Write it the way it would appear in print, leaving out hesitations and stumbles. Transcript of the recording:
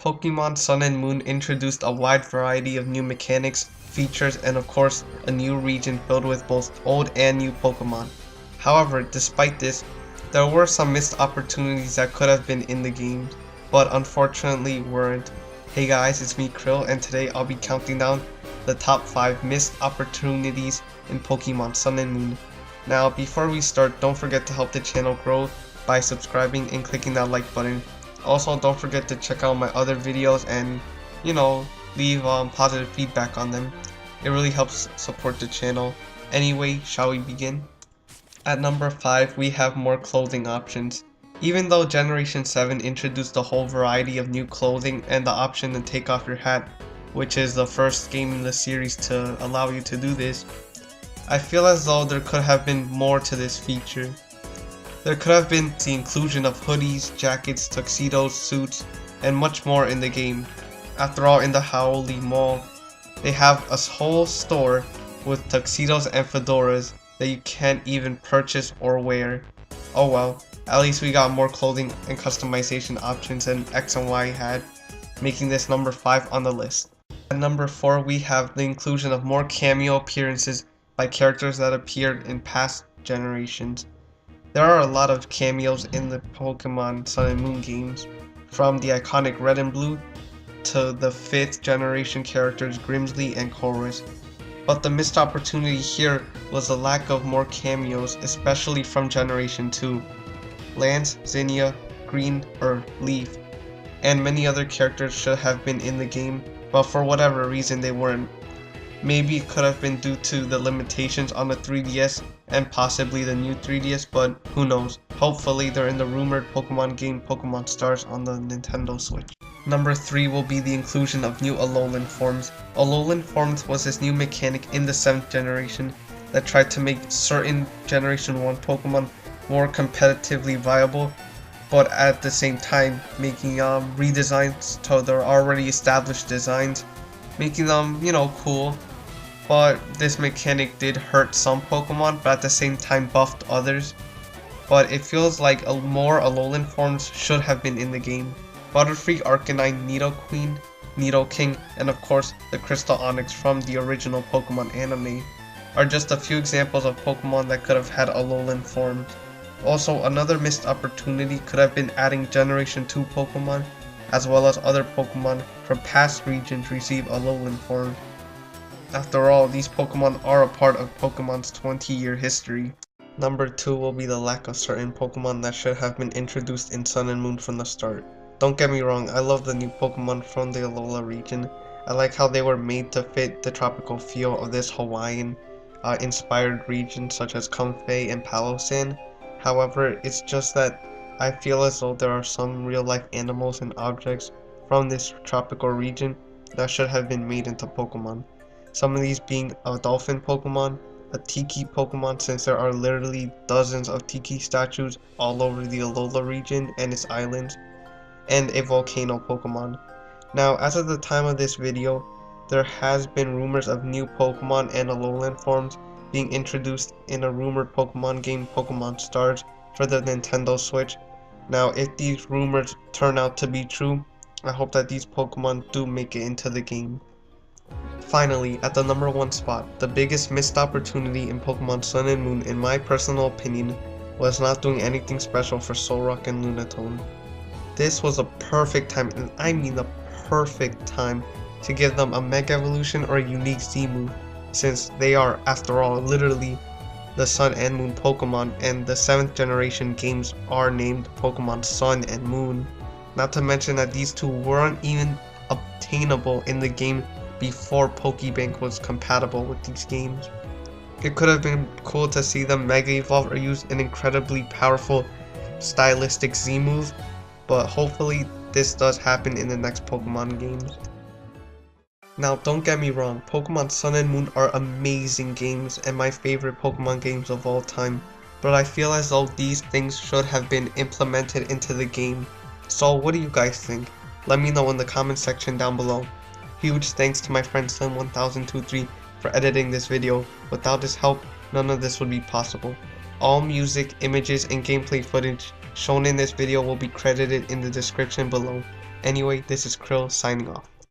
Pokemon Sun and Moon introduced a wide variety of new mechanics, features, and of course, a new region filled with both old and new Pokemon. However, despite this, there were some missed opportunities that could have been in the game, but unfortunately weren't. Hey guys, it's me Crill, and today I'll be counting down the top 5 missed opportunities in Pokemon Sun and Moon. Now, before we start, don't forget to help the channel grow by subscribing and clicking that like button. Also, don't forget to check out my other videos and, leave positive feedback on them. It really helps support the channel. Anyway, shall we begin? At number 5, we have more clothing options. Even though Generation 7 introduced a whole variety of new clothing and the option to take off your hat, which is the first game in the series to allow you to do this, I feel as though there could have been more to this feature. There could have been the inclusion of hoodies, jackets, tuxedos, suits, and much more in the game. After all, in the Howley Mall, they have a whole store with tuxedos and fedoras that you can't even purchase or wear. Oh well, at least we got more clothing and customization options than X and Y had, making this number 5 on the list. At number 4, we have the inclusion of more cameo appearances by characters that appeared in past generations. There are a lot of cameos in the Pokemon Sun and Moon games, from the iconic Red and Blue to the 5th generation characters Grimsley and Chorus. But the missed opportunity here was the lack of more cameos, especially from Generation 2. Lance, Zinnia, Green, or Leaf, and many other characters should have been in the game, but for whatever reason they weren't. Maybe it could have been due to the limitations on the 3DS and possibly the new 3DS, but who knows. Hopefully they're in the rumored Pokemon game Pokemon Stars on the Nintendo Switch. Number 3 will be the inclusion of new Alolan forms. Alolan forms was this new mechanic in the 7th generation that tried to make certain Generation 1 Pokemon more competitively viable, but at the same time making redesigns to their already established designs, making them, cool. But this mechanic did hurt some Pokemon, but at the same time buffed others. But it feels like more Alolan forms should have been in the game. Butterfree, Arcanine, Nidoqueen, Nidoking, and of course the Crystal Onyx from the original Pokemon anime are just a few examples of Pokemon that could have had Alolan forms. Also, another missed opportunity could have been adding Generation 2 Pokemon, as well as other Pokemon from past regions receive Alolan forms. After all, these Pokemon are a part of Pokemon's 20-year history. Number 2 will be the lack of certain Pokemon that should have been introduced in Sun and Moon from the start. Don't get me wrong, I love the new Pokemon from the Alola region. I like how they were made to fit the tropical feel of this Hawaiian inspired region such as Comfey and Palosan. However, it's just that I feel as though there are some real life animals and objects from this tropical region that should have been made into Pokemon. Some of these being a dolphin Pokemon, a Tiki Pokemon, since there are literally dozens of Tiki statues all over the Alola region and its islands, and a volcano Pokemon. Now, as of the time of this video, there has been rumors of new Pokemon and Alolan forms being introduced in a rumored Pokemon game Pokemon Stars for the Nintendo Switch. Now, if these rumors turn out to be true, I hope that these Pokemon do make it into the game. Finally, at the number 1 spot, the biggest missed opportunity in Pokemon Sun and Moon, in my personal opinion, was not doing anything special for Solrock and Lunatone. This was a perfect time, and I mean the perfect time, to give them a Mega Evolution or a unique Z move, since they are, after all, literally the Sun and Moon Pokemon, and the 7th generation games are named Pokemon Sun and Moon. Not to mention that these two weren't even obtainable in the game before Pokebank was compatible with these games. It could have been cool to see them Mega Evolve or use an incredibly powerful stylistic Z move, but hopefully this does happen in the next Pokemon games. Now, don't get me wrong, Pokemon Sun and Moon are amazing games and my favorite Pokemon games of all time, but I feel as though these things should have been implemented into the game. So what do you guys think? Let me know in the comment section down below. Huge thanks to my friend Sun1023 for editing this video. Without his help, none of this would be possible. All music, images, and gameplay footage shown in this video will be credited in the description below. Anyway, this is Krill signing off.